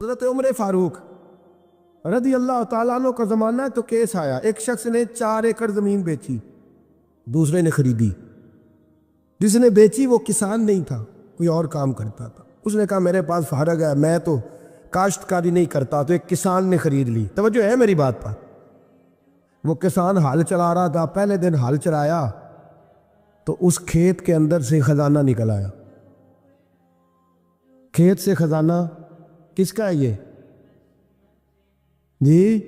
حضرت عمر فاروق رضی اللہ تعالیٰ عنہ کا زمانہ ہے تو کیس آیا، ایک شخص نے 4 ایکڑ زمین بیچی، دوسرے نے خریدی۔ جس نے بیچی وہ کسان نہیں تھا، کوئی اور کام کرتا تھا۔ اس نے کہا میرے پاس فارغ ہے، میں تو کاشتکاری نہیں کرتا، تو ایک کسان نے خرید لی۔ توجہ ہے میری بات پر؟ وہ کسان ہل چلا رہا تھا، پہلے دن ہل چلایا تو اس کھیت کے اندر سے خزانہ نکل آیا۔ کھیت سے خزانہ کس کا ہے یہ؟ جی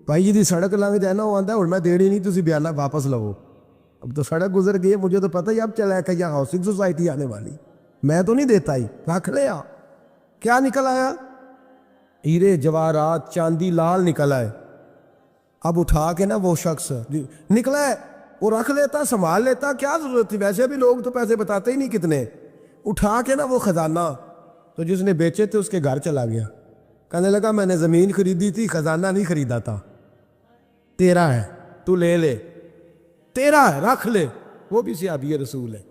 بھائی جی سڑک لنگ جائے نا وہ آتا ہے اور میں دیڑی نہیں تسی بیانہ واپس لو۔ اب تو سڑک گزر گئی، مجھے تو پتہ ہی اب چلا ہے کہ یہاں ہاؤسنگ سوسائٹی آنے والی، میں تو نہیں دیتا ہی، رکھ لیا۔ کیا نکل آیا؟ ہیرے جواہرات چاندی لال نکل آئے۔ اب اٹھا کے نا وہ شخص نکلا ہے وہ رکھ لیتا، سنبھال لیتا، کیا ضرورت تھی؟ ویسے بھی لوگ تو پیسے بتاتے ہی نہیں کتنے۔ اٹھا کے نا وہ خزانہ تو جس نے بیچے تھے اس کے گھر چلا گیا، کہنے لگا میں نے زمین خریدی تھی، خزانہ نہیں خریدا تھا، تیرا ہے، تو لے لے، تیرا ہے، رکھ لے۔ وہ بھی صحابی رسول ہے،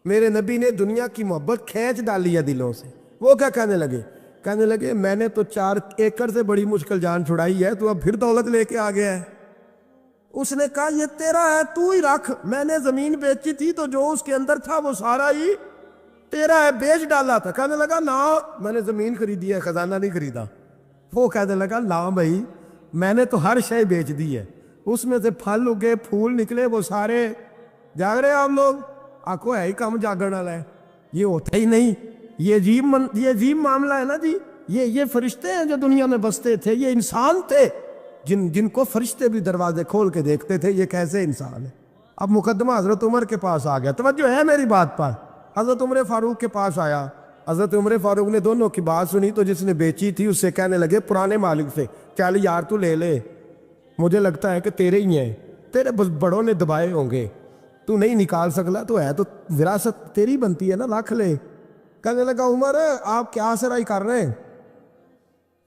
میرے نبی نے دنیا کی محبت کھینچ ڈالی ہے دلوں سے۔ وہ کیا کہنے لگے؟ کہنے لگے میں نے تو 4 ایکڑ سے بڑی مشکل جان چھڑائی ہے، تو اب پھر دولت لے کے آ گیا ہے۔ اس نے کہا یہ تیرا ہے، تو ہی رکھ، میں نے زمین بیچی تھی تو جو اس کے اندر تھا وہ سارا ہی تیرا ہے، بیچ ڈالا تھا۔ کہنے لگا نا میں نے زمین خریدی ہے، خزانہ نہیں خریدا۔ وہ کہنے لگا لا بھائی میں نے تو ہر شے بیچ دی ہے، اس میں سے پھل اگے پھول نکلے وہ سارے۔ جاگ رہے آپ لوگ؟ آکو ہے ہی کام جاگن والا ہے، یہ ہوتا ہی نہیں۔ یہ عجیب معاملہ ہے نا جی۔ یہ فرشتے ہیں جو دنیا میں بستے تھے، یہ انسان تھے جن کو فرشتے بھی دروازے کھول کے دیکھتے تھے، یہ کیسے انسان ہے۔ اب مقدمہ حضرت عمر کے پاس آ گیا، توجہ ہے میری بات پر؟ حضرت عمر فاروق کے پاس آیا، حضرت عمر فاروق نے دونوں کی بات سنی تو جس نے بیچی تھی اس سے کہنے لگے پرانے مالک سے، چل یار تو لے لے، مجھے لگتا ہے کہ تیرے ہی ہیں، تیرے بڑوں نے دبائے ہوں گے، تو نہیں نکال سکلا، تو ہے تو وراثت تیری بنتی ہے نا، رکھ لے۔ کہنے لگا عمر آپ کیا سرائی کر رہے ہیں؟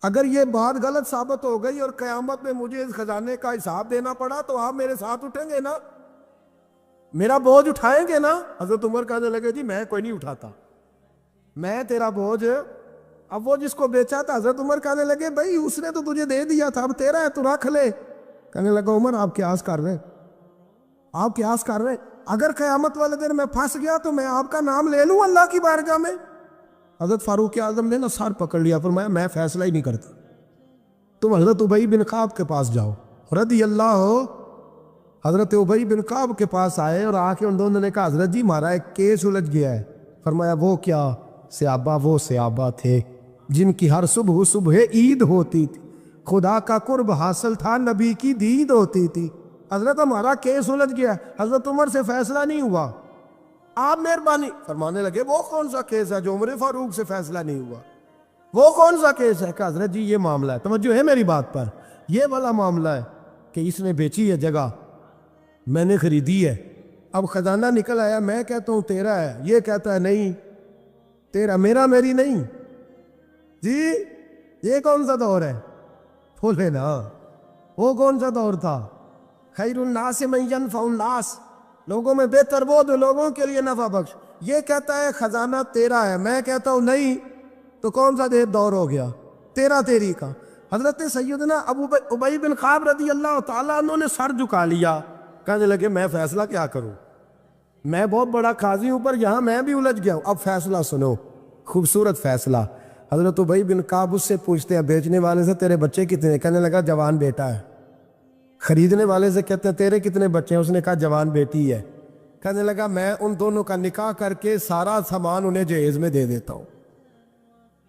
اگر یہ بات غلط ثابت ہو گئی اور قیامت میں مجھے اس خزانے کا حساب دینا پڑا تو آپ میرے ساتھ اٹھیں گے نا، میرا بوجھ اٹھائیں گے نا؟ حضرت عمر کہنے لگے جی میں کوئی نہیں اٹھاتا، میں تیرا بوجھ۔ اب وہ جس کو بیچا تھا حضرت عمر کہنے لگے بھائی اس نے تو تجھے دے دیا تھا، اب تیرا ہے تو رکھ لے۔ کہنے لگا عمر آپ قیاس کر رہے ہیں، آپ قیاس کر رہے ہیں، اگر قیامت والے دن میں پھنس گیا تو میں آپ کا نام لے لوں اللہ کی بارگاہ میں؟ حضرت فاروق اعظم نے نا سر پکڑ لیا، فرمایا میں فیصلہ ہی نہیں کرتا، تم حضرت ابی بن کعب کے پاس جاؤ رضی اللہ ہو۔ حضرت ابی بن کعب کے پاس آئے اور آ کے ان دونوں نے کہا حضرت جی ہمارا ایک کیس الجھ گیا ہے۔ فرمایا وہ کیا؟ صحابہ وہ صحابہ تھے جن کی ہر صبح عید ہوتی تھی، خدا کا قرب حاصل تھا، نبی کی دید ہوتی تھی۔ حضرت ہمارا کیس الجھ گیا، حضرت عمر سے فیصلہ نہیں ہوا، آپ مہربانی فرمانے لگے وہ کون سا کیس ہے جو عمر فاروق سے فیصلہ نہیں ہوا؟ وہ کون سا کیس ہے؟ کہ حضرت جی یہ معاملہ ہے، توجہ ہے میری بات پر، یہ والا معاملہ ہے کہ اس نے بیچی ہے جگہ، میں نے خریدی ہے، اب خزانہ نکل آیا، میں کہتا ہوں تیرا ہے، یہ کہتا ہے نہیں تیرا، میرا میری نہیں۔ جی یہ کون سا دور ہے؟ بولے نا وہ کون سا دور تھا؟ خیر الناس من ینفع الناس، لوگوں میں بہتر وہ جو لوگوں کے لیے نفع بخش۔ یہ کہتا ہے خزانہ تیرا ہے، میں کہتا ہوں نہیں، تو کون سا دور ہو گیا؟ تیرا تیری کا۔ حضرت سیدنا ابی بن کعب رضی اللہ تعالیٰ عنہ نے سر جھکا لیا، کہنے لگے میں فیصلہ کیا کروں، میں بہت بڑا قاضی ہوں پر یہاں میں بھی الجھ گیا ہوں، اب فیصلہ سنو، خوبصورت فیصلہ۔ حضرت ابی بن کعب اس سے پوچھتے ہیں بیچنے والے سے تیرے بچے کتنے؟ کہنے لگا جوان بیٹا ہے۔ خریدنے والے سے کہتے ہیں تیرے کتنے بچے ہیں؟ اس نے کہا جوان بیٹی ہے۔ کہنے لگا میں ان دونوں کا نکاح کر کے سارا سامان انہیں جہیز میں دے دیتا ہوں،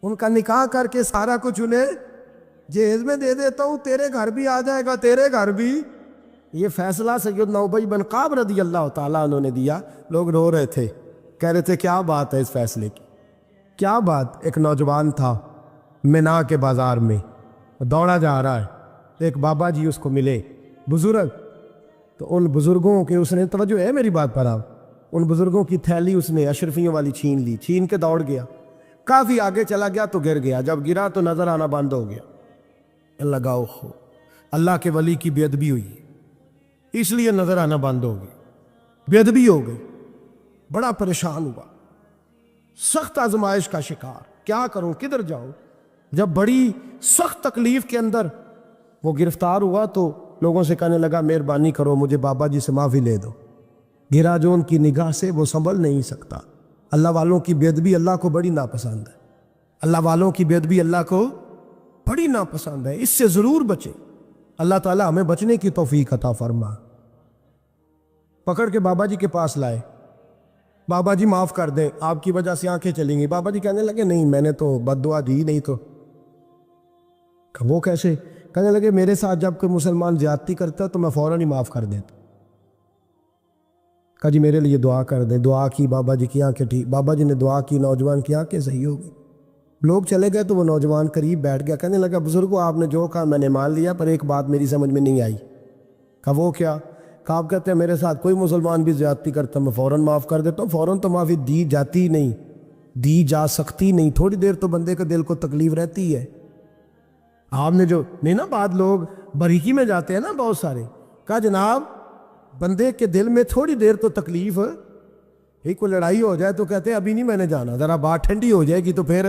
ان کا نکاح کر کے سارا کچھ انہیں جہیز میں دے دیتا ہوں، تیرے گھر بھی آ جائے گا، تیرے گھر بھی۔ یہ فیصلہ سیدنا ابی بن کعب رضی اللہ تعالیٰ عنہ نے دیا۔ لوگ رو رہے تھے، کہہ رہے تھے کیا بات ہے اس فیصلے کی، کیا بات؟ ایک نوجوان تھا مینا کے بازار میں دوڑا جا رہا ہے، ایک بابا جی اس کو ملے بزرگ، تو ان بزرگوں کے اس نے، توجہ ہے میری بات پر آپ، ان بزرگوں کی تھیلی اس نے اشرفیوں والی چھین لی، چھین کے دوڑ گیا، کافی آگے چلا گیا تو گر گیا، جب گرا تو نظر آنا بند ہو گیا، لگاؤ ہو اللہ کے ولی کی بے ادبی ہوئی، اس لیے نظر آنا بند ہو گئی، بے ادبی ہو گئی، بڑا پریشان ہوا، سخت آزمائش کا شکار، کیا کروں کدھر جاؤں؟ جب بڑی سخت تکلیف کے اندر وہ گرفتار ہوا تو لوگوں سے کہنے لگا مہربانی کرو مجھے بابا جی سے معافی لے دو۔ گرا جو ان کی نگاہ سے وہ سنبھل نہیں سکتا۔ اللہ والوں کی بے ادبی اللہ کو بڑی ناپسند ہے، اللہ والوں کی بے ادبی اللہ کو بڑی ناپسند ہے، اس سے ضرور بچیں۔ اللہ تعالیٰ ہمیں بچنے کی توفیق عطا فرما۔ پکڑ کے بابا جی کے پاس لائے، بابا جی معاف کر دیں، آپ کی وجہ سے آنکھیں چلیں گی۔ بابا جی کہنے لگے نہیں میں نے تو بد دعا دی نہیں تو۔ وہ کیسے؟ کہنے لگے میرے ساتھ جب کوئی مسلمان زیادتی کرتا تو میں فوراً ہی معاف کر دیتا۔ کہا جی میرے لیے دعا کر دیں۔ دعا کی، بابا جی کی آنکھیں ٹھیک، بابا جی نے دعا کی، نوجوان کی آنکھیں صحیح ہو گئی۔ لوگ چلے گئے تو وہ نوجوان قریب بیٹھ گیا، کہنے لگا بزرگو آپ نے جو کہا میں نے مان لیا، پر ایک بات میری سمجھ میں نہیں آئی۔ کہا وہ کیا؟ کہا آپ کہتے ہیں میرے ساتھ کوئی مسلمان بھی زیادتی کرتا میں فوراً معاف کر دیتا ہوں۔ فوراً تو معافی دی جاتی نہیں، دی جا سکتی نہیں، تھوڑی دیر تو بندے کے دل کو تکلیف رہتی ہے۔ آپ نے جو نہیں نا، بعد لوگ بریکی میں جاتے ہیں نا بہت سارے۔ کہا جناب بندے کے دل میں تھوڑی دیر تو تکلیف، ایک کوئی لڑائی ہو جائے تو کہتے ہیں ابھی نہیں میں نے جانا، ذرا بات ٹھنڈی ہو جائے گی تو پھر،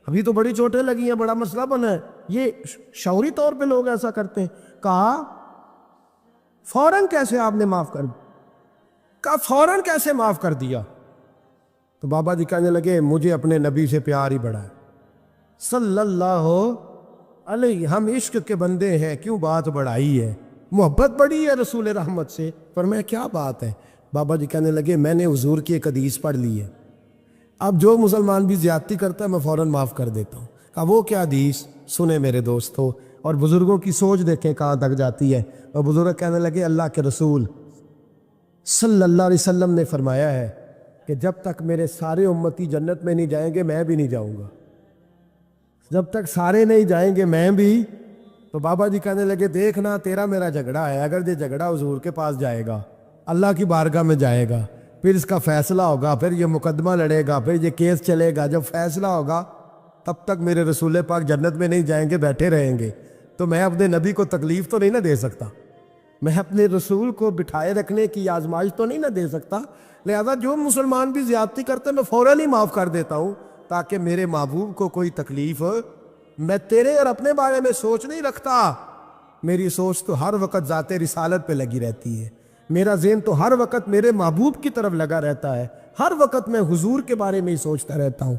ابھی تو بڑی چوٹیں لگی ہیں، بڑا مسئلہ بنا ہے۔ یہ شعوری طور پہ لوگ ایسا کرتے ہیں۔ کہا فوراً کیسے آپ نے معاف کر دیا؟ کہا فوراً کیسے معاف کر دیا؟ تو بابا جی کہنے لگے مجھے اپنے نبی سے پیار ہی بڑا ہے صلی اللہ علیہ، ہم عشق کے بندے ہیں، کیوں بات بڑھائی ہے، محبت بڑی ہے رسول رحمت سے۔ فرمایا کیا بات ہے؟ بابا جی کہنے لگے میں نے حضور کی ایک حدیث پڑھ لی ہے، اب جو مسلمان بھی زیادتی کرتا ہے میں فوراً معاف کر دیتا ہوں۔ کہا وہ کیا حدیث؟ سنے میرے دوستو، اور بزرگوں کی سوچ دیکھیں کہاں تک جاتی ہے۔ اور بزرگ کہنے لگے اللہ کے رسول صلی اللہ علیہ وسلم نے فرمایا ہے کہ جب تک میرے سارے امتی جنت میں نہیں جائیں گے میں بھی نہیں جاؤں گا، جب تک سارے نہیں جائیں گے میں بھی۔ تو بابا جی کہنے لگے دیکھنا تیرا میرا جھگڑا ہے، اگر یہ جھگڑا حضور کے پاس جائے گا، اللہ کی بارگاہ میں جائے گا، پھر اس کا فیصلہ ہوگا، پھر یہ مقدمہ لڑے گا، پھر یہ کیس چلے گا، جب فیصلہ ہوگا تب تک میرے رسول پاک جنت میں نہیں جائیں گے، بیٹھے رہیں گے۔ تو میں اپنے نبی کو تکلیف تو نہیں نہ دے سکتا، میں اپنے رسول کو بٹھائے رکھنے کی آزمائش تو نہیں نہ دے سکتا، لہذا جو مسلمان بھی زیادتی کرتے ہیں میں فوراً ہی معاف کر دیتا ہوں تاکہ میرے محبوب کو کوئی تکلیف، میں تیرے اور اپنے بارے میں سوچ نہیں رکھتا، میری سوچ تو ہر وقت ذات رسالت پہ لگی رہتی ہے، میرا ذہن تو ہر وقت میرے محبوب کی طرف لگا رہتا ہے، ہر وقت میں حضور کے بارے میں ہی سوچتا رہتا ہوں۔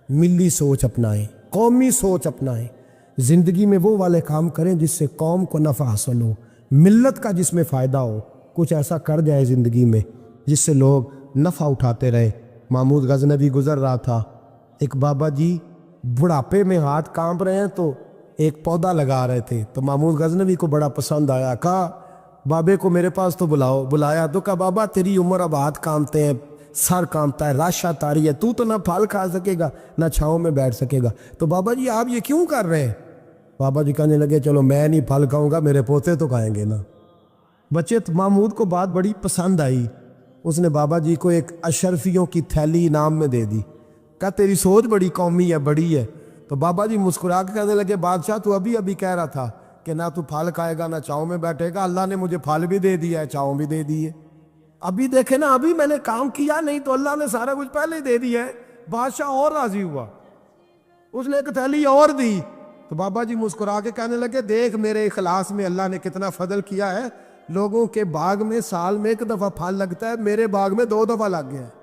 ملی سوچ اپنائیں، قومی سوچ اپنائیں، زندگی میں وہ والے کام کریں جس سے قوم کو نفع حاصل ہو، ملت کا جس میں فائدہ ہو، کچھ ایسا کر جائے زندگی میں جس سے لوگ نفع اٹھاتے رہے۔ محمود غزنوی گزر رہا تھا، ایک بابا جی بڑھاپے میں ہاتھ کانپ رہے ہیں تو ایک پودا لگا رہے تھے، تو محمود غزنوی کو بڑا پسند آیا، کہا بابے کو میرے پاس تو بلاؤ۔ بلایا تو کہا بابا تیری عمر اب ہاتھ کانپتے ہیں، سر کانپتا ہے، راشا تاری ہے، تو نہ پھل کھا سکے گا نہ چھاؤں میں بیٹھ سکے گا، تو بابا جی آپ یہ کیوں کر رہے ہیں؟ بابا جی کہنے لگے چلو میں نہیں پھل کھاؤں گا، میرے پوتے تو کھائیں گے نا۔ بچے محمود کو بات بڑی پسند آئی، اس نے بابا جی کو ایک اشرفیوں کی تھیلی انعام میں دے دی، کہا تیری سوچ بڑی قومی ہے، بڑی ہے۔ تو بابا جی مسکرا کے کہنے لگے بادشاہ تو ابھی کہہ رہا تھا کہ نہ تو پھل کھائے گا نہ چھاؤں میں بیٹھے گا، اللہ نے مجھے پھل بھی دے دیا ہے، چھاؤں بھی دے دی ہے، ابھی دیکھے نا، ابھی میں نے کام کیا نہیں تو اللہ نے سارا کچھ پہلے ہی دے دیا ہے۔ بادشاہ اور راضی ہوا، اس نے ایک تھیلی اور دی، تو بابا جی مسکرا کے کہنے لگے دیکھ میرے اخلاص میں اللہ نے کتنا فضل کیا ہے، لوگوں کے باغ میں سال میں ایک دفعہ پھل لگتا ہے، میرے باغ میں 2 دفعہ لگ گیا ہے۔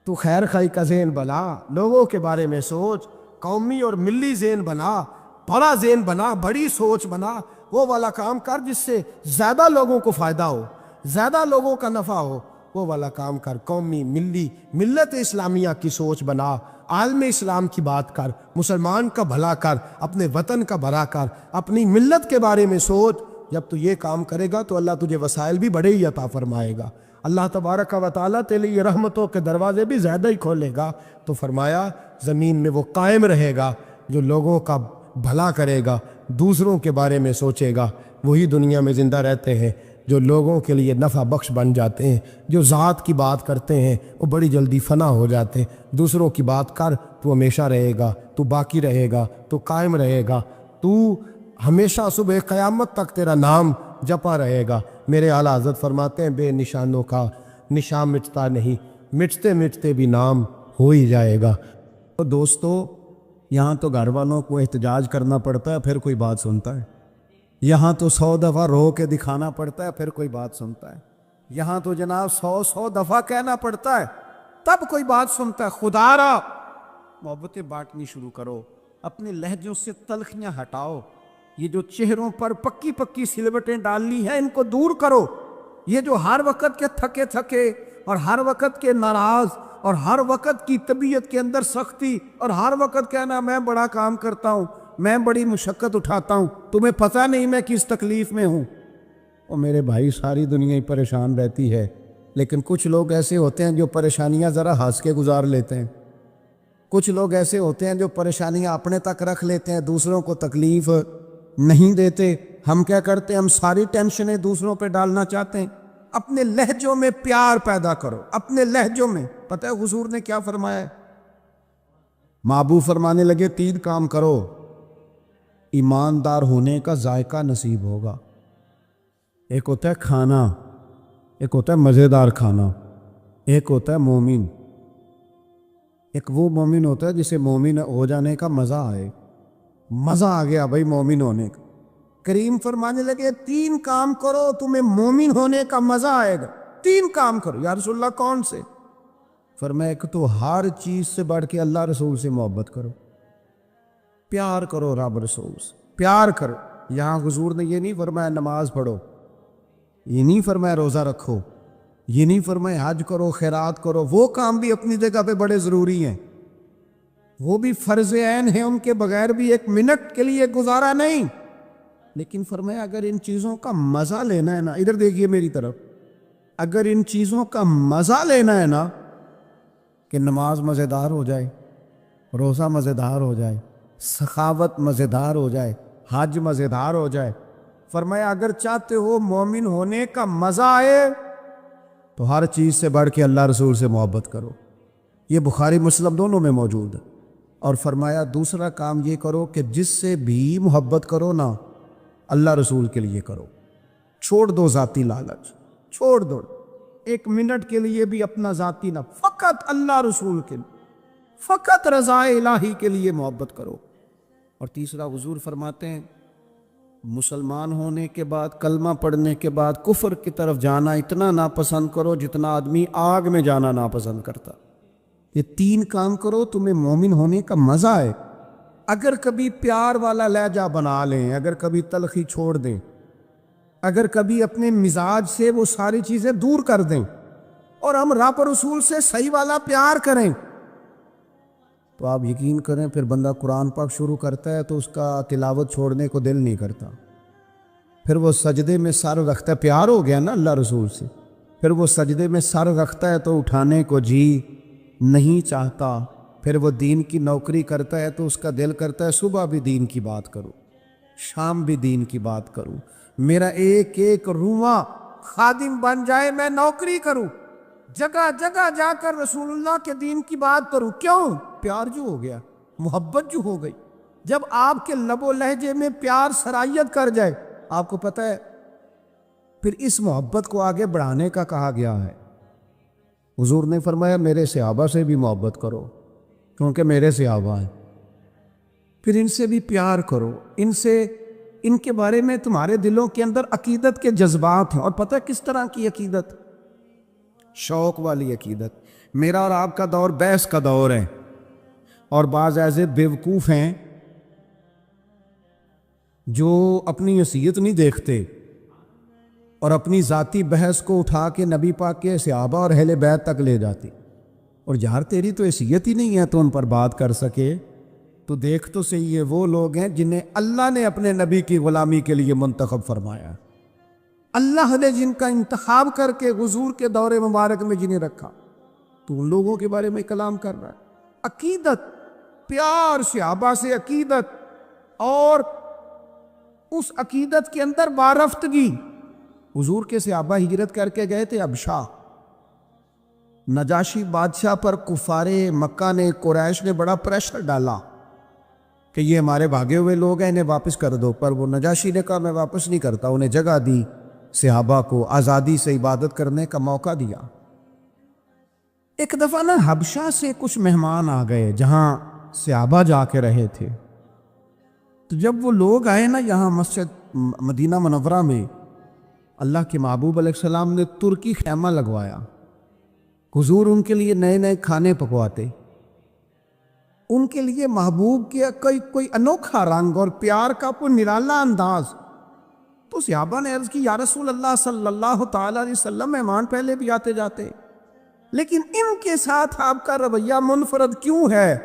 تو خیر خائی کا ذہن بنا، لوگوں کے بارے میں سوچ، قومی اور ملی ذہن بنا، بڑا ذہن بنا، بڑی سوچ بنا، وہ والا کام کر جس سے زیادہ لوگوں کو فائدہ ہو، زیادہ لوگوں کا نفع ہو، وہ والا کام کر، قومی ملی ملت اسلامیہ کی سوچ بنا، عالم اسلام کی بات کر، مسلمان کا بھلا کر، اپنے وطن کا بھلا کر، اپنی ملت کے بارے میں سوچ۔ جب تو یہ کام کرے گا تو اللہ تجھے وسائل بھی بڑے ہی عطا فرمائے گا، اللہ تبارک و تعالیٰ تیرے لیے رحمتوں کے دروازے بھی زیادہ ہی کھولے گا۔ تو فرمایا زمین میں وہ قائم رہے گا جو لوگوں کا بھلا کرے گا، دوسروں کے بارے میں سوچے گا، وہی دنیا میں زندہ رہتے ہیں جو لوگوں کے لیے نفع بخش بن جاتے ہیں، جو ذات کی بات کرتے ہیں وہ بڑی جلدی فنا ہو جاتے ہیں۔ دوسروں کی بات کر، تو ہمیشہ رہے گا، تو باقی رہے گا، تو قائم رہے گا، تو ہمیشہ صبح قیامت تک تیرا نام جپا رہے گا۔ میرے اعلیٰ حضرت فرماتے ہیں بے نشانوں کا نشان مٹتا نہیں، مٹتے مٹتے بھی نام ہو ہی جائے گا۔ تو دوستو یہاں تو گھر والوں کو احتجاج کرنا پڑتا ہے پھر کوئی بات سنتا ہے، یہاں تو 100 دفعہ رو کے دکھانا پڑتا ہے پھر کوئی بات سنتا ہے، یہاں تو جناب 100 دفعہ کہنا پڑتا ہے تب کوئی بات سنتا ہے۔ خدا را محبتیں بانٹنی شروع کرو، اپنے لہجوں سے تلخیاں ہٹاؤ، یہ جو چہروں پر پکی پکی سلوٹیں ڈالنی ہیں ان کو دور کرو، یہ جو ہر وقت کے تھکے تھکے اور ہر وقت کے ناراض اور ہر وقت کی طبیعت کے اندر سختی اور ہر وقت کہنا میں بڑا کام کرتا ہوں، میں بڑی مشقت اٹھاتا ہوں، تمہیں پتہ نہیں میں کس تکلیف میں ہوں۔ اور میرے بھائی ساری دنیا ہی پریشان رہتی ہے، لیکن کچھ لوگ ایسے ہوتے ہیں جو پریشانیاں ذرا ہنس کے گزار لیتے ہیں، کچھ لوگ ایسے ہوتے ہیں جو پریشانیاں اپنے تک رکھ لیتے ہیں، دوسروں کو تکلیف نہیں دیتے۔ ہم کیا کرتے ہیں؟ ہم ساری ٹینشنیں دوسروں پہ ڈالنا چاہتے ہیں۔ اپنے لہجوں میں پیار پیدا کرو، اپنے لہجوں میں۔ پتہ ہے حضور نے کیا فرمایا ہے؟ محبوب فرمانے لگے 3 کام کرو، ایماندار ہونے کا ذائقہ نصیب ہوگا۔ ایک ہوتا ہے کھانا، ایک ہوتا ہے مزیدار کھانا، ایک ہوتا ہے مومن۔ ایک وہ مومن ہوتا ہے جسے مومن ہو جانے کا مزہ آئے، مزہ آ گیا بھائی مومن ہونے کا۔ کریم فرمانے لگے 3 کام کرو تمہیں مومن ہونے کا مزہ آئے گا۔ 3 کام کرو۔ یا رسول اللہ کون سے؟ فرمایا ایک تو ہر چیز سے بڑھ کے اللہ رسول سے محبت کرو، پیار کرو رب رسول سے، پیار کرو۔ یہاں حضور نے یہ نہیں فرمایا نماز پڑھو، یہ نہیں فرمایا روزہ رکھو، یہ نہیں فرمایا حج کرو، خیرات کرو، وہ کام بھی اپنی جگہ پہ بڑے ضروری ہیں، وہ بھی فرض عین ہیں، ان کے بغیر بھی 1 منٹ کے لیے گزارا نہیں۔ لیکن فرمایا اگر ان چیزوں کا مزہ لینا ہے نا، ادھر دیکھیے میری طرف، اگر ان چیزوں کا مزہ لینا ہے نا، کہ نماز مزیدار ہو جائے، روزہ مزیدار ہو جائے، سخاوت مزیدار ہو جائے، حج مزیدار ہو جائے، فرمایا اگر چاہتے ہو مومن ہونے کا مزہ آئے تو ہر چیز سے بڑھ کے اللہ رسول سے محبت کرو۔ یہ بخاری مسلم دونوں میں موجود ہے۔ اور فرمایا دوسرا کام یہ کرو کہ جس سے بھی محبت کرو نا، اللہ رسول کے لیے کرو، چھوڑ دو ذاتی لالچ، چھوڑ دو 1 منٹ کے لیے بھی اپنا ذاتی نہ، فقط اللہ رسول کے لیے، فقط رضا الہی کے لیے محبت کرو۔ اور تیسرا حضور فرماتے ہیں مسلمان ہونے کے بعد، کلمہ پڑھنے کے بعد کفر کی طرف جانا اتنا ناپسند کرو جتنا آدمی آگ میں جانا ناپسند کرتا۔ یہ 3 کام کرو تمہیں مومن ہونے کا مزہ آئے۔ اگر کبھی پیار والا لہجہ بنا لیں، اگر کبھی تلخی چھوڑ دیں، اگر کبھی اپنے مزاج سے وہ ساری چیزیں دور کر دیں اور ہم رب رسول سے صحیح والا پیار کریں، تو آپ یقین کریں پھر بندہ قرآن پاک شروع کرتا ہے تو اس کا تلاوت چھوڑنے کو دل نہیں کرتا، پھر وہ سجدے میں سر رکھتا ہے، پیار ہو گیا نا اللہ رسول سے، پھر وہ سجدے میں سر رکھتا ہے تو اٹھانے کو جی نہیں چاہتا، پھر وہ دین کی نوکری کرتا ہے تو اس کا دل کرتا ہے صبح بھی دین کی بات کروں، شام بھی دین کی بات کروں، میرا ایک ایک رواں خادم بن جائے، میں نوکری کروں، جگہ جگہ جا کر رسول اللہ کے دین کی بات کروں۔ کیوں؟ پیار جو ہو گیا، محبت جو ہو گئی۔ جب آپ کے لب و لہجے میں پیار سرایت کر جائے، آپ کو پتہ ہے پھر اس محبت کو آگے بڑھانے کا کہا گیا ہے۔ حضور نے فرمایا میرے صحابہ سے بھی محبت کرو کیونکہ میرے صحابہ ہیں، پھر ان سے بھی پیار کرو، ان کے بارے میں تمہارے دلوں کے اندر عقیدت کے جذبات ہیں۔ اور پتہ ہے کس طرح کی عقیدت؟ شوق والی عقیدت۔ میرا اور آپ کا دور بحث کا دور ہے، اور بعض ایسے بیوقوف ہیں جو اپنی حیثیت نہیں دیکھتے اور اپنی ذاتی بحث کو اٹھا کے نبی پاک کے صحابہ اور اہل بیت تک لے جاتی۔ اور یار تیری تو حیثیت ہی نہیں ہے تو ان پر بات کر سکے، تو دیکھ تو صحیح ہے وہ لوگ ہیں جنہیں اللہ نے اپنے نبی کی غلامی کے لیے منتخب فرمایا، اللہ نے جن کا انتخاب کر کے حضور کے دور مبارک میں جنہیں رکھا، تو ان لوگوں کے بارے میں کلام کر رہا ہے۔ عقیدت، پیار صحابہ سے عقیدت، اور اس عقیدت کے اندر وارفتگی۔ حضور کے صحابہ ہجرت کر کے گئے تھے حبشہ، نجاشی بادشاہ پر کفار مکہ نے، قریش نے بڑا پریشر ڈالا کہ یہ ہمارے بھاگے ہوئے لوگ ہیں، انہیں واپس کر دو، پر وہ نجاشی نے کہا میں واپس نہیں کرتا، انہیں جگہ دی، صحابہ کو آزادی سے عبادت کرنے کا موقع دیا۔ ایک دفعہ نا حبشہ سے کچھ مہمان آ گئے جہاں صحابہ جا کے رہے تھے. تو جب وہ لوگ آئے نا یہاں مسجد مدینہ منورہ میں، اللہ کے محبوب علیہ السلام نے ترکی خیمہ لگوایا. حضور ان کے لیے نئے نئے کھانے پکواتے، ان کے لیے محبوب کے کوئی انوکھا رنگ اور پیار کا کوئی نرالا انداز. تو صحابہ نے عرض کی یا رسول اللہ صلی اللہ تعالیٰ علیہ وسلم، مہمان پہلے بھی آتے جاتے، لیکن ان کے ساتھ آپ کا رویہ منفرد کیوں ہے؟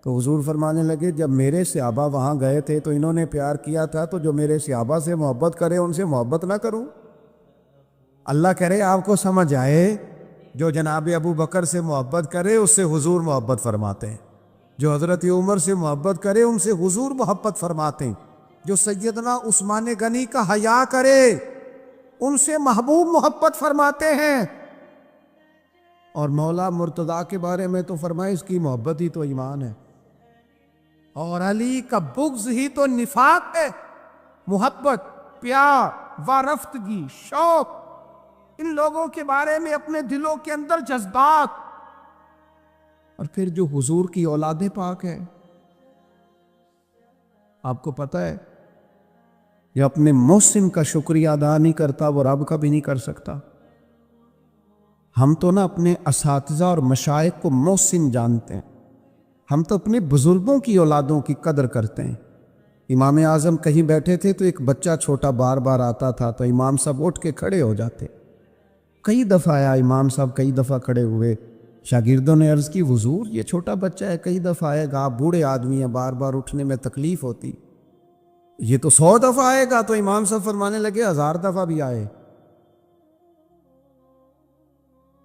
تو حضور فرمانے لگے جب میرے صحابہ وہاں گئے تھے تو انہوں نے پیار کیا تھا، تو جو میرے صحابہ سے محبت کرے ان سے محبت نہ کروں؟ اللہ کرے آپ کو سمجھ آئے، جو جناب ابو بکر سے محبت کرے اس سے حضور محبت فرماتے ہیں، جو حضرت عمر سے محبت کرے ان سے حضور محبت فرماتے ہیں، جو سیدنا عثمان غنی کا حیا کرے ان سے محبوب محبت فرماتے ہیں. اور مولا مرتضیٰ کے بارے میں تو فرمائے اس کی محبت ہی تو ایمان ہے، اور علی کا بغض ہی تو نفاق ہے. محبت، پیار، وارفتگی، شوق، ان لوگوں کے بارے میں اپنے دلوں کے اندر جذبات. اور پھر جو حضور کی اولاد پاک ہے، آپ کو پتہ ہے یہ اپنے محسن کا شکریہ ادا نہیں کرتا وہ رب کا بھی نہیں کر سکتا. ہم تو نا اپنے اساتذہ اور مشائخ کو محسن جانتے ہیں، ہم تو اپنے بزرگوں کی اولادوں کی قدر کرتے ہیں. امام اعظم کہیں بیٹھے تھے تو ایک بچہ چھوٹا بار بار آتا تھا تو امام صاحب اٹھ کے کھڑے ہو جاتے. کئی دفعہ آیا امام صاحب، کئی دفعہ کھڑے ہوئے. شاگردوں نے عرض کی حضور یہ چھوٹا بچہ ہے، کئی دفعہ آئے گا، آپ بوڑھے آدمی ہیں، بار بار اٹھنے میں تکلیف ہوتی، یہ تو 100 دفعہ آئے گا. تو امام صاحب فرمانے لگے 1000 دفعہ بھی آئے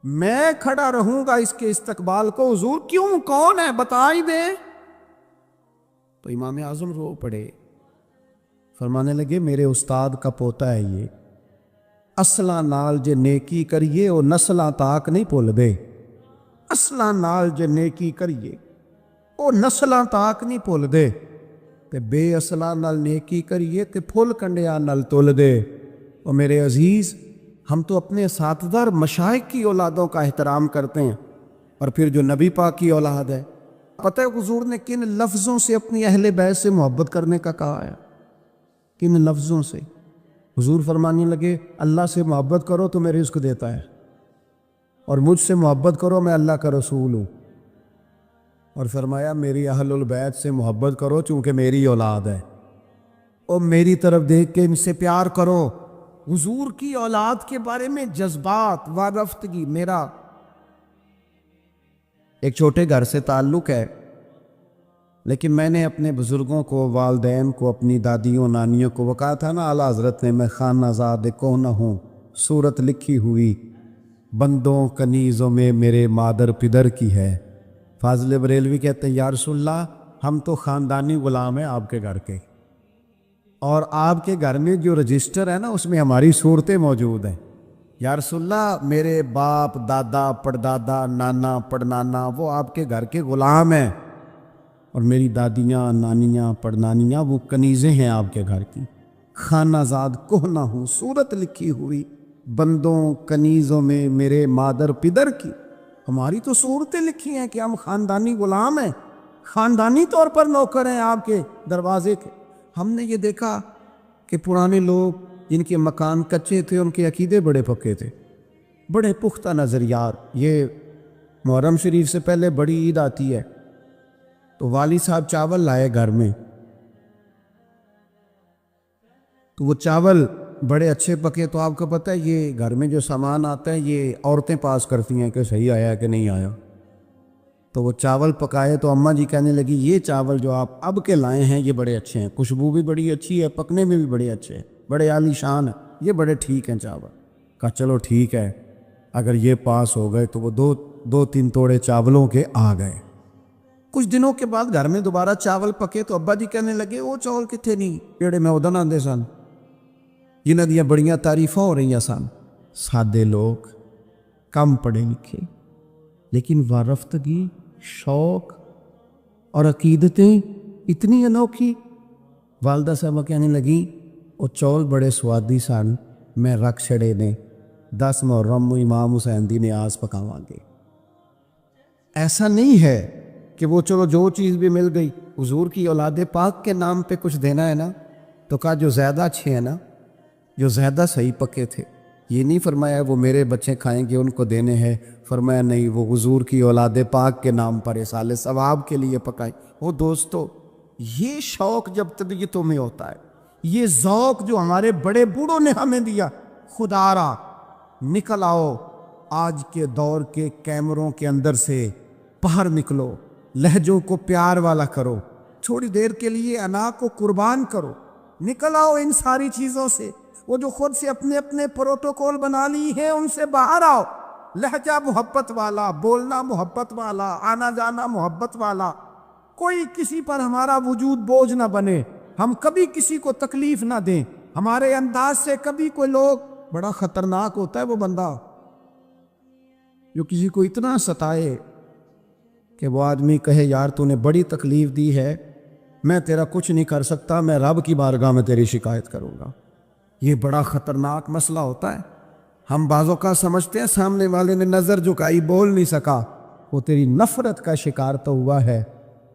میں کھڑا رہوں گا اس کے استقبال کو. حضور کیوں، کون ہے بتا ہی دے. تو امام اعظم رو پڑے، فرمانے لگے میرے استاد کا پوتا ہے یہ، اصلاں نال جے نیکی کریے وہ نسلاں تاک نہیں بھول دے. اصلاں نال جے نیکی کریے وہ نسلاں تاک نہیں بھول دے، تے بے اصلاں نال نیکی کریے تے پھل کنڈیاں نال تل دے. اور میرے عزیز، ہم تو اپنے اساتذہ اور مشائخ کی اولادوں کا احترام کرتے ہیں، اور پھر جو نبی پاک کی اولاد ہے، پتہ ہے حضور نے کن لفظوں سے اپنی اہل بیت سے محبت کرنے کا کہا ہے؟ کن لفظوں سے؟ حضور فرمانے لگے اللہ سے محبت کرو تو میں رزق دیتا ہے، اور مجھ سے محبت کرو میں اللہ کا رسول ہوں. اور فرمایا میری اہل البیت سے محبت کرو چونکہ میری اولاد ہے، اور میری طرف دیکھ کے ان سے پیار کرو. حضور کی اولاد کے بارے میں جذبات، وارفتگی. میرا ایک چھوٹے گھر سے تعلق ہے، لیکن میں نے اپنے بزرگوں کو، والدین کو، اپنی دادیوں نانیوں کو، وہ کہا تھا نا اعلیٰ حضرت نے میں خانہ زاد کونہ ہوں، صورت لکھی ہوئی بندوں کنیزوں میں میرے مادر پدر کی ہے. فاضل بریلوی کہتے ہیں یا رسول اللہ ہم تو خاندانی غلام ہیں آپ کے گھر کے، اور آپ کے گھر میں جو رجسٹر ہے نا اس میں ہماری صورتیں موجود ہیں. یا رسول اللہ میرے باپ، دادا، پڑدادا، نانا، پڑنانا وہ آپ کے گھر کے غلام ہیں، اور میری دادیاں، نانیاں، پڑنانیاں وہ کنیزیں ہیں آپ کے گھر کی. خانہ زاد کہنا ہوں، صورت لکھی ہوئی بندوں کنیزوں میں میرے مادر پدر کی. ہماری تو صورتیں لکھی ہیں کہ ہم خاندانی غلام ہیں، خاندانی طور پر نوکر ہیں آپ کے دروازے کے. ہم نے یہ دیکھا کہ پرانے لوگ جن کے مکان کچے تھے ان کے عقیدے بڑے پکے تھے، بڑے پختہ نظریات. یہ محرم شریف سے پہلے بڑی عید آتی ہے تو والد صاحب چاول لائے گھر میں، تو وہ چاول بڑے اچھے پکے. تو آپ کو پتہ ہے یہ گھر میں جو سامان آتا ہے یہ عورتیں پاس کرتی ہیں کہ صحیح آیا کہ نہیں آیا. تو وہ چاول پکائے تو اماں جی کہنے لگی یہ چاول جو آپ اب کے لائے ہیں یہ بڑے اچھے ہیں، خوشبو بھی بڑی اچھی ہے، پکنے میں بھی بڑے اچھے ہیں، بڑے عالی شان ہیں، یہ بڑے ٹھیک ہیں چاول. کہا چلو ٹھیک ہے، اگر یہ پاس ہو گئے. تو وہ دو تین توڑے چاولوں کے آ گئے. کچھ دنوں کے بعد گھر میں دوبارہ چاول پکے تو ابا جی کہنے لگے وہ چاول کتنے نہیں جڑے میں ادن آندے سن، جنہاں دیاں بڑیاں تعریفاں ہو رہی سن. سادے لوگ، کم پڑھے لکھے، لیکن وارفتگی، شوق اور عقیدتیں اتنی انوکھی. والدہ صاحبہ کہنے لگی وہ چول بڑے سوادی سن، میں رکھ چھڑے نے 10 محرم امام حسین دی نیاز پکاواں گے. ایسا نہیں ہے کہ وہ چلو جو چیز بھی مل گئی، حضور کی اولاد پاک کے نام پہ کچھ دینا ہے نا، تو کہا جو زیادہ اچھے ہیں نا، جو زیادہ صحیح پکے تھے، یہ نہیں فرمایا وہ میرے بچے کھائیں گے ان کو دینے ہیں، فرمایا نہیں، وہ حضور کی اولاد پاک کے نام پر اصال ثواب کے لیے پکائیں۔ وہ دوستو، یہ شوق جب طبیعتوں میں ہوتا ہے، یہ ذوق جو ہمارے بڑے بوڑھوں نے ہمیں دیا، خدا را نکل آؤ، آج کے دور کے کیمروں کے اندر سے باہر نکلو، لہجوں کو پیار والا کرو، تھوڑی دیر کے لیے انا کو قربان کرو، نکل آؤ ان ساری چیزوں سے، وہ جو خود سے اپنے اپنے پروٹوکول بنا لی ہیں ان سے باہر آؤ، لہجہ محبت والا، بولنا محبت والا، آنا جانا محبت والا، کوئی کسی پر ہمارا وجود بوجھ نہ بنے، ہم کبھی کسی کو تکلیف نہ دیں، ہمارے انداز سے کبھی کوئی لوگ، بڑا خطرناک ہوتا ہے وہ بندہ جو کسی کو اتنا ستائے کہ وہ آدمی کہے یار تو نے بڑی تکلیف دی ہے، میں تیرا کچھ نہیں کر سکتا، میں رب کی بارگاہ میں تیری شکایت کروں گا۔ یہ بڑا خطرناک مسئلہ ہوتا ہے۔ ہم بعضوں کا سمجھتے ہیں سامنے والے نے نظر جھکائی، بول نہیں سکا، وہ تیری نفرت کا شکار تو ہوا ہے،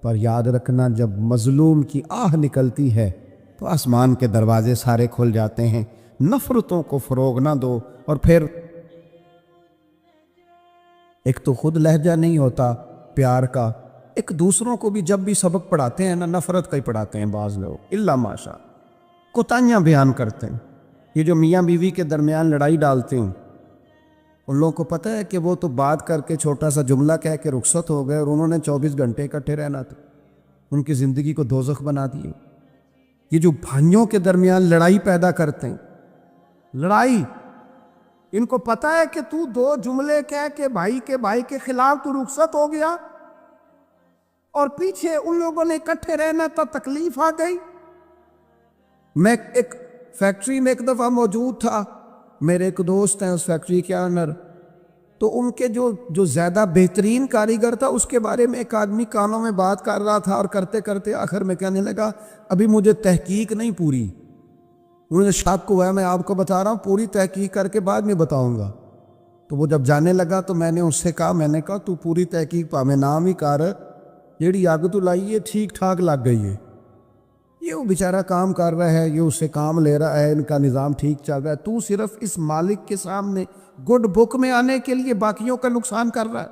پر یاد رکھنا جب مظلوم کی آہ نکلتی ہے تو آسمان کے دروازے سارے کھل جاتے ہیں۔ نفرتوں کو فروغ نہ دو۔ اور پھر ایک تو خود لہجہ نہیں ہوتا پیار کا، ایک دوسروں کو بھی جب بھی سبق پڑھاتے ہیں نا، نفرت کا ہی پڑھاتے ہیں بعض لوگ، الا ماشاء، کوتاہیاں بیان کرتے ہیں۔ یہ جو میاں بیوی کے درمیان لڑائی ڈالتے ہیں، ان لوگوں کو پتہ ہے کہ وہ تو بات کر کے چھوٹا سا جملہ کہہ کے رخصت ہو گئے اور انہوں نے 24 گھنٹے اکٹھے رہنا تھا، ان کی زندگی کو دوزخ بنا دیے۔ یہ جو بھائیوں کے درمیان لڑائی پیدا کرتے ہیں، لڑائی، ان کو پتہ ہے کہ تو 2 جملے کہہ کے بھائی کے خلاف تو رخصت ہو گیا، اور پیچھے ان لوگوں نے اکٹھے رہنا تھا، تکلیف آ گئی۔ میں ایک فیکٹری میں ایک دفعہ موجود تھا، میرے ایک دوست ہیں اس فیکٹری کے آنر، تو ان کے جو زیادہ بہترین کاریگر تھا، اس کے بارے میں ایک آدمی کانوں میں بات کر رہا تھا، اور کرتے کرتے آخر میں کہنے لگا ابھی مجھے تحقیق نہیں پوری، انہوں نے شک ہوا ہے، میں آپ کو بتا رہا ہوں، پوری تحقیق کر کے بعد میں بتاؤں گا۔ تو وہ جب جانے لگا تو میں نے اس سے کہا، میں نے کہا تو پوری تحقیق پا میں نام ہی کر، جیڑی اگ تو لائی ہے ٹھیک ٹھاک لگ گئی ہے، یہ وہ بیچارہ کام کر رہا ہے، یہ اس سے کام لے رہا ہے، ان کا نظام ٹھیک چل رہا ہے، تو صرف اس مالک کے سامنے گڈ بک میں آنے کے لیے باقیوں کا نقصان کر رہا ہے،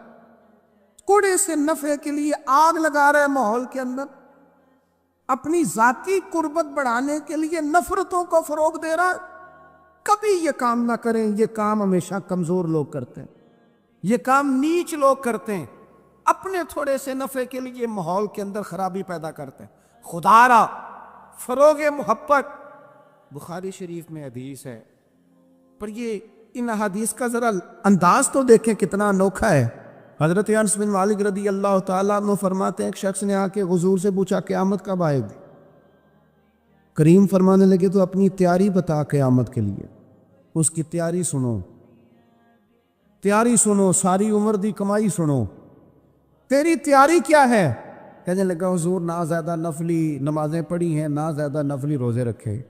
کوڑے سے نفع کے لیے آگ لگا رہا ہے ماحول کے اندر، اپنی ذاتی قربت بڑھانے کے لیے نفرتوں کو فروغ دے رہا ہے۔ کبھی یہ کام نہ کریں، یہ کام ہمیشہ کمزور لوگ کرتے ہیں، یہ کام نیچ لوگ کرتے ہیں، اپنے تھوڑے سے نفع کے لیے ماحول کے اندر خرابی پیدا کرتے ہیں۔ خدا را فروغ محبت، بخاری شریف میں حدیث ہے، پر یہ ان حدیث کا ذرا انداز تو دیکھیں کتنا انوکھا ہے۔ حضرت انس بن مالک رضی اللہ تعالیٰ عنہ فرماتے ہیں، ایک شخص نے آ کے حضور سے پوچھا قیامت کب آئے گی؟ کریم فرمانے لگے تو اپنی تیاری بتا قیامت کے لیے، اس کی تیاری سنو، تیاری سنو، ساری عمر دی کمائی سنو، تیری تیاری کیا ہے؟ کہنے لگا حضور نہ زیادہ نفلی نمازیں پڑھی ہیں، نہ زیادہ نفلی روزے رکھے۔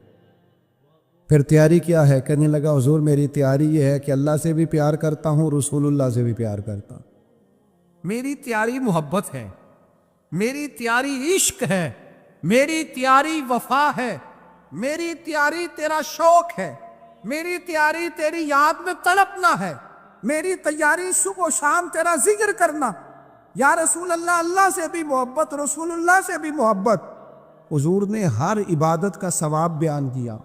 پھر تیاری کیا ہے؟ کہنے لگا حضور میری تیاری یہ ہے کہ اللہ سے بھی پیار کرتا ہوں، رسول اللہ سے بھی پیار کرتا ہوں، میری تیاری محبت ہے، میری تیاری عشق ہے، میری تیاری وفا ہے، میری تیاری تیرا شوق ہے، میری تیاری تیری یاد میں تڑپنا ہے، میری تیاری صبح و شام تیرا ذکر کرنا، یا رسول اللہ، اللہ سے بھی محبت، رسول اللہ سے بھی محبت۔ حضور نے ہر عبادت کا ثواب بیان کیا،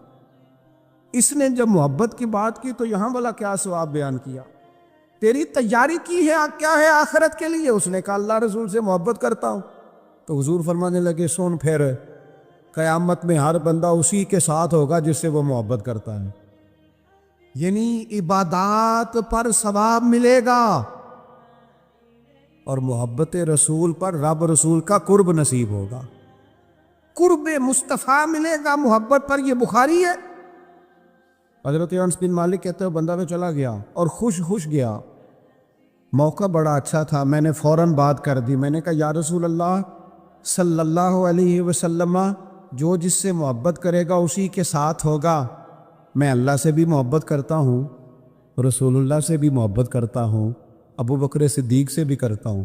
اس نے جب محبت کی بات کی تو یہاں والا کیا ثواب بیان کیا؟ تیری تیاری کی ہے کیا ہے آخرت کے لیے؟ اس نے کہا اللہ رسول سے محبت کرتا ہوں۔ تو حضور فرمانے لگے سن پھر، قیامت میں ہر بندہ اسی کے ساتھ ہوگا جس سے وہ محبت کرتا ہے، یعنی عبادات پر ثواب ملے گا، اور محبت رسول پر رب رسول کا قرب نصیب ہوگا، قرب مصطفیٰ ملے گا محبت پر۔ یہ بخاری ہے۔ حضرت انس بن مالک کہتے ہیں بندہ میں چلا گیا اور خوش گیا، موقع بڑا اچھا تھا، میں نے فوراً بات کر دی، میں نے کہا یا رسول اللہ صلی اللہ علیہ وسلم، جو جس سے محبت کرے گا اسی کے ساتھ ہوگا، میں اللہ سے بھی محبت کرتا ہوں، رسول اللہ سے بھی محبت کرتا ہوں، ابو بکر صدیق سے بھی کرتا ہوں،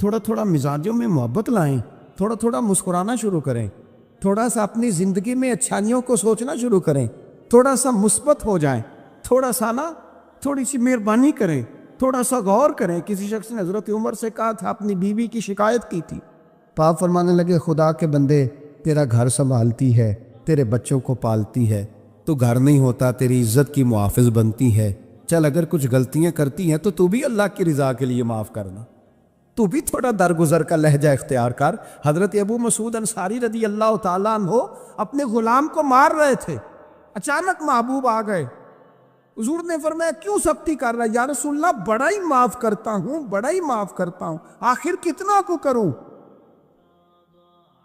تھوڑا تھوڑا مزاجوں میں محبت لائیں, تھوڑا تھوڑا مسکرانا شروع کریں, تھوڑا سا اپنی زندگی میں اچھائیوں کو سوچنا شروع کریں, تھوڑا سا مثبت ہو جائیں, تھوڑا سا نا تھوڑی سی مہربانی کریں, تھوڑا سا غور کریں. کسی شخص نے حضرت عمر سے کہا تھا, اپنی بیوی کی شکایت کی تھی. آپ فرمانے لگے, خدا کے بندے, تیرا گھر سنبھالتی ہے, تیرے بچوں کو پالتی ہے, تو گھر نہیں ہوتا تیری عزت کی محافظ بنتی ہے. چل اگر کچھ غلطیاں کرتی ہیں تو بھی اللہ کی رضا کے لیے معاف کرنا, تو بھی تھوڑا درگزر کا لہجہ اختیار کر. حضرت ابو مسعود انصاری رضی اللہ تعالیٰ عنہ اپنے غلام کو مار رہے تھے, اچانک محبوب آ گئے. حضور نے فرمایا, کیوں سختی کر رہا ہے؟ یا رسول اللہ, بڑا ہی معاف کرتا ہوں, بڑا ہی معاف کرتا ہوں, آخر کتنا کو کروں؟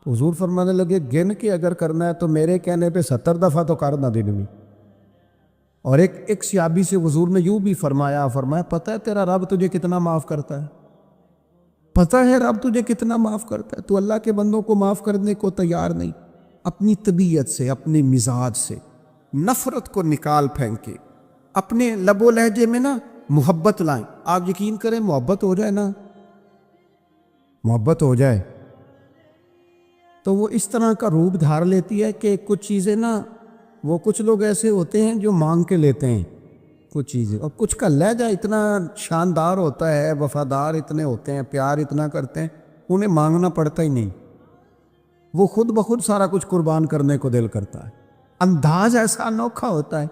تو حضور فرمانے لگے, گن کے اگر کرنا ہے تو میرے کہنے پہ 70 دفعہ تو کرنا دن میں. اور ایک صحابی سے حضور نے یوں بھی فرمایا, پتہ ہے تیرا رب تجھے کتنا معاف کرتا ہے؟ پتہ ہے رب تجھے کتنا معاف کرتا ہے؟ تو اللہ کے بندوں کو معاف کرنے کو تیار نہیں. اپنی طبیعت سے, اپنے مزاج سے نفرت کو نکال پھینکے, اپنے لب و لہجے میں نا محبت لائیں. آپ یقین کریں, محبت ہو جائے نا, محبت ہو جائے تو وہ اس طرح کا روپ دھار لیتی ہے کہ کچھ چیزیں نا, وہ کچھ لوگ ایسے ہوتے ہیں جو مانگ کے لیتے ہیں کچھ چیزیں, اور کچھ کا لہجہ اتنا شاندار ہوتا ہے, وفادار اتنے ہوتے ہیں, پیار اتنا کرتے ہیں, انہیں مانگنا پڑتا ہی نہیں, وہ خود بخود سارا کچھ قربان کرنے کو دل کرتا ہے. انداز ایسا انوکھا ہوتا ہے.